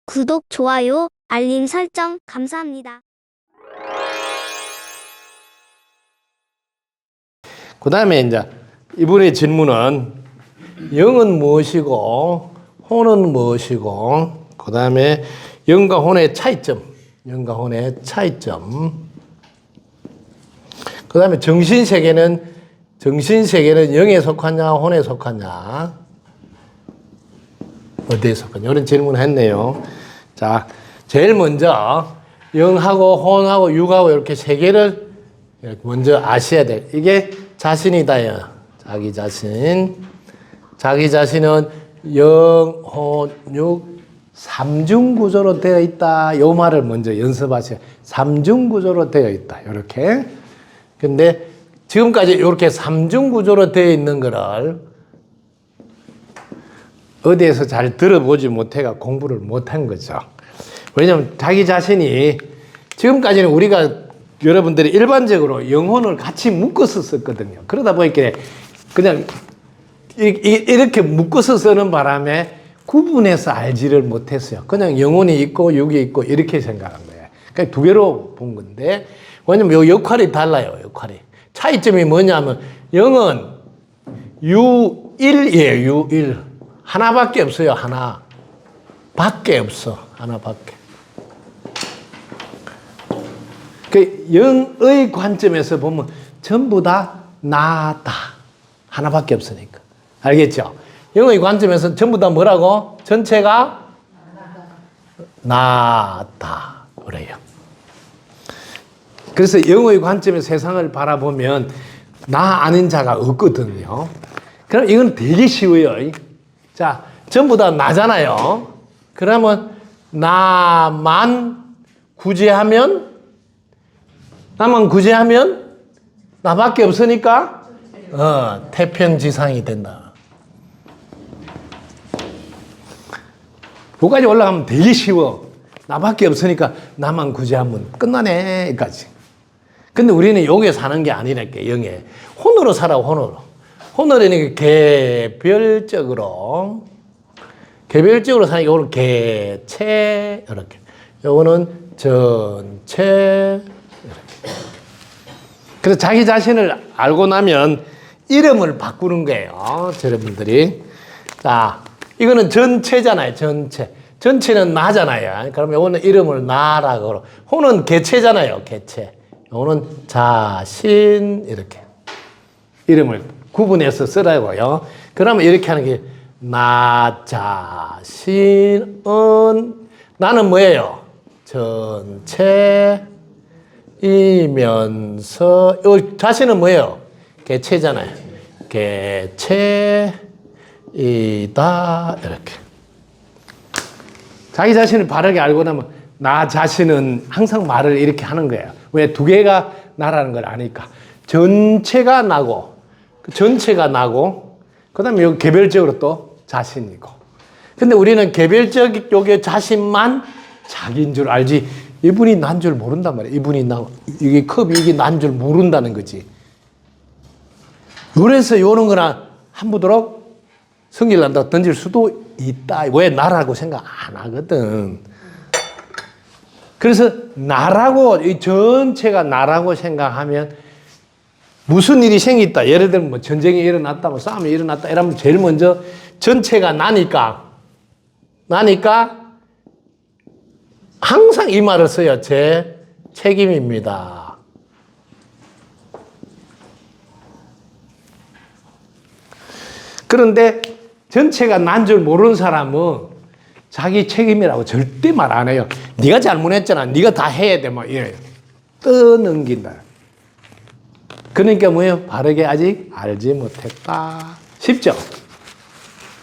구독, 좋아요, 알림 설정 감사합니다. 그 다음에 이제 이번에 질문은 영은 무엇이고 혼은 무엇이고 그 다음에 영과 혼의 차이점, 영과 혼의 차이점. 그 다음에 정신세계는 영에 속하냐 혼에 속하냐 어디에 속하냐 이런 질문을 했네요. 자, 제일 먼저 영하고 혼하고 육하고 이렇게 세 개를 먼저 아셔야 돼. 이게 자신이다요. 자기 자신. 자기 자신은 영, 혼, 육, 삼중구조로 되어 있다. 요 말을 먼저 연습하세요. 삼중구조로 되어 있다. 이렇게. 근데 지금까지 이렇게 삼중구조로 되어 있는 거를 어디에서 잘 들어보지 못해가 공부를 못한 거죠. 왜냐하면 자기 자신이 지금까지는 우리가 여러분들이 일반적으로 영혼을 같이 묶어서 썼거든요. 그러다 보니까 그냥 이렇게 묶어서 쓰는 바람에 구분해서 알지를 못했어요. 그냥 영혼이 있고 육이 있고 이렇게 생각한 거예요. 그러니까 두 개로 본 건데 왜냐면 요 역할이 달라요. 역할이. 차이점이 뭐냐면 영은 유일이에요. 유일. 하나밖에 없어요. 하나밖에 없어. 하나밖에. 그 영의 관점에서 보면 전부 다 나다. 하나밖에 없으니까. 알겠죠? 영의 관점에서 전부 다 뭐라고? 전체가 나다. 그래요. 그래서 영의 관점에서 세상을 바라보면 나 아닌 자가 없거든요. 그럼 이건 되게 쉬워요. 자, 전부 다 나잖아요. 그러면 나만 구제하면 나밖에 없으니까 태평지상이 된다. 여기까지 올라가면 되게 쉬워. 나밖에 없으니까 나만 구제하면 끝나네. 여기까지. 근데 우리는 여기에 사는 게 아니랄게. 영에. 혼으로 살아. 혼으로. 혼으로는 개별적으로 사니까 이거는 개체 이렇게. 요거는 전체 이렇게. 그래서 자기 자신을 알고 나면 이름을 바꾸는 거예요. 여러분들이. 자, 이거는 전체잖아요. 전체. 전체는 나잖아요. 그러면 요거는 이름을 나라고. 혼은 개체잖아요. 개체. 요거는 자신 이렇게. 이름을 구분해서 쓰라고요. 그러면 이렇게 하는 게 나 자신은 나는 뭐예요? 전체이면서 요 자신은 뭐예요? 개체잖아요. 개체이다 이렇게. 자기 자신을 바르게 알고 나면 나 자신은 항상 말을 이렇게 하는 거예요. 왜? 두 개가 나라는 걸 아니까. 전체가 나고 그 다음에 여기 개별적으로 또 자신이고. 근데 우리는 개별적 요게 자신만 자기인 줄 알지, 이분이 난 줄 모른단 말이에요. 이게 컵이 이게 난 줄 모른다는 거지. 그래서 요런 거나 함부도록 성질 난다고 던질 수도 있다. 왜? 나라고 생각 안 하거든. 그래서 나라고, 이 전체가 나라고 생각하면 무슨 일이 생겼다. 예를 들면 뭐 전쟁이 일어났다, 뭐 싸움이 일어났다. 이러면 제일 먼저 전체가 나니까 항상 이 말을 써요. 제 책임입니다. 그런데 전체가 난 줄 모르는 사람은 자기 책임이라고 절대 말 안 해요. 네가 잘못했잖아. 네가 다 해야 돼. 막 이래요. 떠넘긴다. 그러니까 뭐예요? 바르게 아직 알지 못했다. 쉽죠?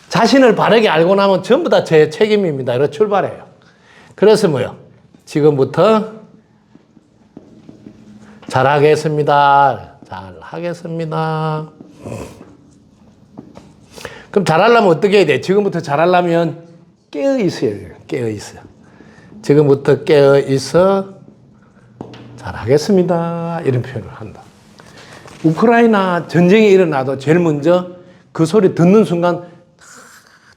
자신을 바르게 알고 나면 전부 다 제 책임입니다. 이렇게 출발해요. 그래서 뭐예요? 지금부터 잘하겠습니다. 잘하겠습니다. 그럼 잘하려면 어떻게 해야 돼? 지금부터 잘하려면 깨어있어야 돼요. 깨어있어요. 지금부터 깨어있어 잘하겠습니다. 이런 표현을 한다. 우크라이나 전쟁이 일어나도 제일 먼저 그 소리 듣는 순간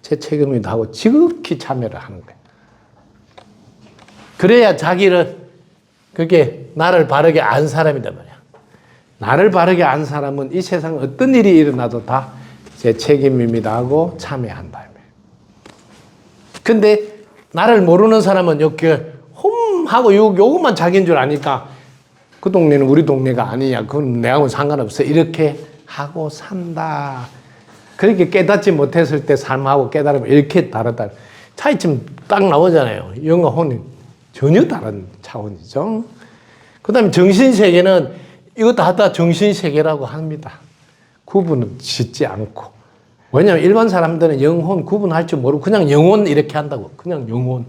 제 책임이다 하고 지극히 참여를 하는 거예요. 그래야 자기를 그게 나를 바르게 안 사람이란 말이야. 나를 바르게 안 사람은 이 세상 어떤 일이 일어나도 다 제 책임입니다 하고 참여한다. 근데 나를 모르는 사람은 이렇게 홈하고 요것만 자기인 줄 아니까 그 동네는 우리 동네가 아니냐. 그건 내하고는 상관없어. 이렇게 하고 산다. 그렇게 깨닫지 못했을 때 삶하고 깨달으면 이렇게 다르다. 차이점 딱 나오잖아요. 영과 혼이 전혀 다른 차원이죠. 그 다음에 정신세계는 이거 다 정신세계라고 합니다. 구분은 짓지 않고. 왜냐하면 일반 사람들은 영혼 구분할 줄 모르고 그냥 영혼 이렇게 한다고. 그냥 영혼.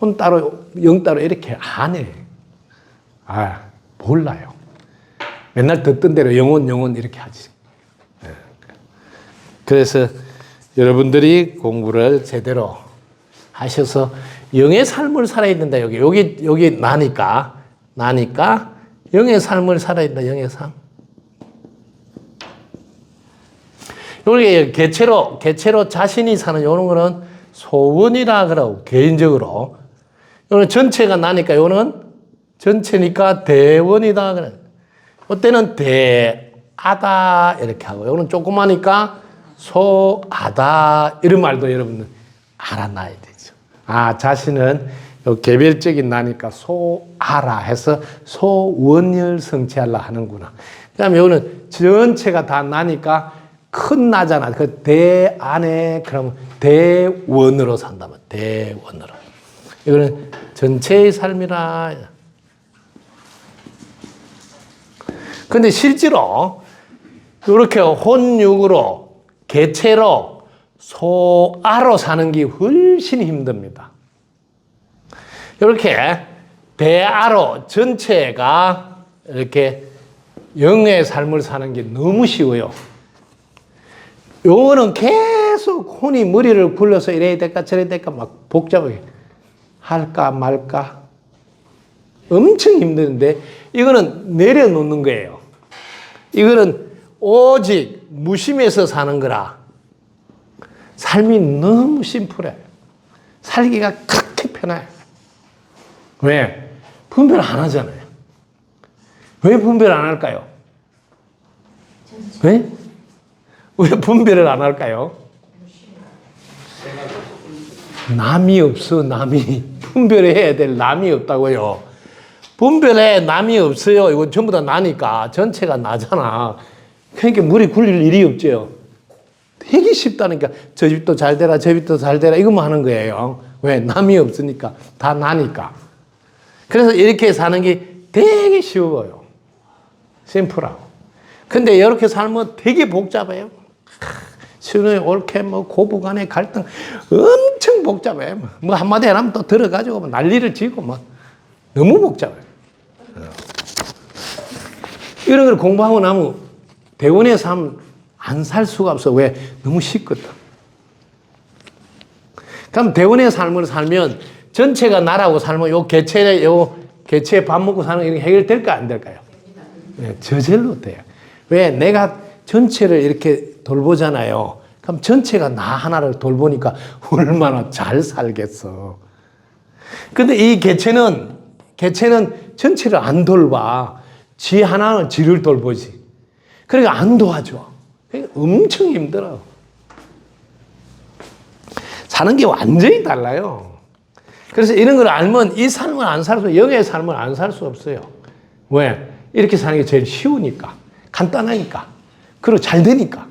혼 따로, 영 따로 이렇게 안 해. 몰라요. 맨날 듣던 대로 영혼 이렇게 하지. 그래서 여러분들이 공부를 제대로 하셔서 영의 삶을 살아야 된다. 여기 나니까 영의 삶을 살아야 된다. 영의 삶. 여기 개체로 자신이 사는 이런 거는 소원이라 그러고 개인적으로. 이거는 전체가 나니까 이거는 전체니까 대원이다 그래. 이때는 대아다 이렇게 하고 이거는 조그마니까 소아다 이런 말도 여러분들 알아놔야 되죠. 자신은 개별적인 나니까 소아라 해서 소원열 성취하려 하는구나. 그 다음에 이거는 전체가 다 나니까 큰 나잖아. 그 대 안에 그러면 대원으로 산다면 대원으로. 이거는 전체의 삶이라. 근데 실제로 이렇게 혼육으로 개체로 소아로 사는 게 훨씬 힘듭니다. 이렇게 대아로 전체가 이렇게 영의 삶을 사는 게 너무 쉬워요. 요거는 계속 혼이 머리를 굴려서 이래야 될까 저래야 될까 막 복잡하게 할까 말까 엄청 힘드는데 이거는 내려놓는 거예요. 이거는 오직 무심해서 사는 거라 삶이 너무 심플해. 살기가 그렇게 편해요. 왜? 분별 안 하잖아요. 왜 분별 안 할까요? 왜? 왜 분별을 안 할까요? 남이 없어, 남이. 분별해야 될 남이 없다고요. 분별해 남이 없어요. 이건 전부 다 나니까. 전체가 나잖아. 그러니까 물이 굴릴 일이 없죠. 되게 쉽다니까. 저 집도 잘 되라, 저 집도 잘 되라. 이것만 하는 거예요. 왜? 남이 없으니까. 다 나니까. 그래서 이렇게 사는 게 되게 쉬워요. 심플하고. 근데 이렇게 살면 되게 복잡해요. 신의 옳게 고부간의 갈등 엄청 복잡해. 뭐 한마디 하면 또 들어가지고 난리를 치고 너무 복잡해. 이런 걸 공부하고 나면 대원의 삶 안 살 수가 없어. 왜? 너무 쉽거든. 그럼 대원의 삶을 살면 전체가 나라고 살면 요 개체에 밥 먹고 사는 게 해결될까 안 될까요? 네, 저절로 돼요. 왜? 내가 전체를 이렇게 돌보잖아요. 그럼 전체가 나 하나를 돌보니까 얼마나 잘 살겠어. 근데 이 개체는 전체를 안 돌봐. 지 하나는 지를 돌보지. 그러니까 안 도와줘. 그러니까 엄청 힘들어. 사는 게 완전히 달라요. 그래서 이런 걸 알면 이 삶을 안 살 수, 영의 삶을 안 살 수 없어요. 왜? 이렇게 사는 게 제일 쉬우니까. 간단하니까. 그리고 잘 되니까.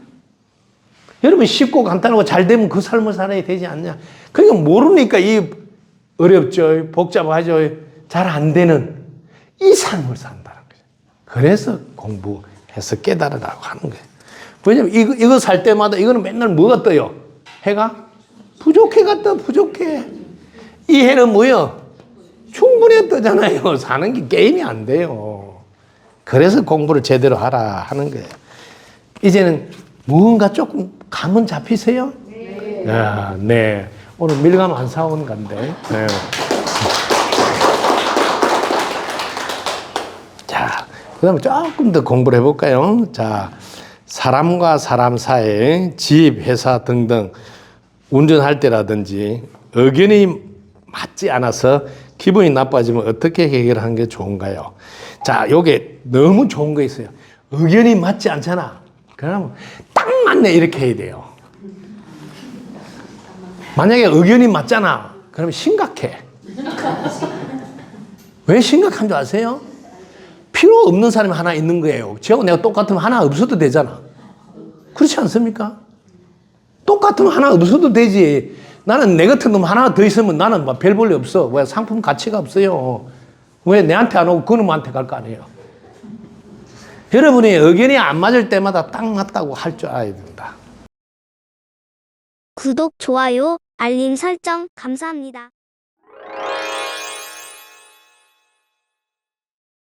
여러분 쉽고 간단하고 잘 되면 그 삶을 살아야 되지 않냐. 그러니까 모르니까 이 어렵죠. 복잡하죠. 잘 안 되는 이 삶을 산다는 거죠. 그래서 공부해서 깨달으라고 하는 거예요. 왜냐면 이거 살 때마다 이거는 맨날 뭐가 떠요? 해가? 부족해가 떠, 부족해. 이 해는 뭐요? 충분히 뜨잖아요. 사는 게 게임이 안 돼요. 그래서 공부를 제대로 하라 하는 거예요. 이제는 뭔가 조금 감은 잡히세요? 네. 네. 오늘 밀감 안 사온 건데. 네. 자, 그 다음에 조금 더 공부를 해볼까요? 자, 사람과 사람 사이, 집, 회사 등등 운전할 때라든지 의견이 맞지 않아서 기분이 나빠지면 어떻게 해결하는 게 좋은가요? 자, 요게 너무 좋은 거 있어요. 의견이 맞지 않잖아. 그러면 딱 맞네 이렇게 해야 돼요. 만약에 의견이 맞잖아. 그러면 심각해. 왜 심각한 줄 아세요? 필요 없는 사람이 하나 있는 거예요. 저하고 내가 똑같으면 하나 없어도 되잖아. 그렇지 않습니까? 똑같으면 하나 없어도 되지. 나는 내 같은 놈 하나 더 있으면 나는 별 볼일 없어. 왜? 상품 가치가 없어요. 왜? 내한테 안 오고 그 놈한테 갈 거 아니에요. 여러분이 의견이 안 맞을 때마다 딱 맞다고 할 줄 알아야 된다. 구독, 좋아요, 알림 설정 감사합니다.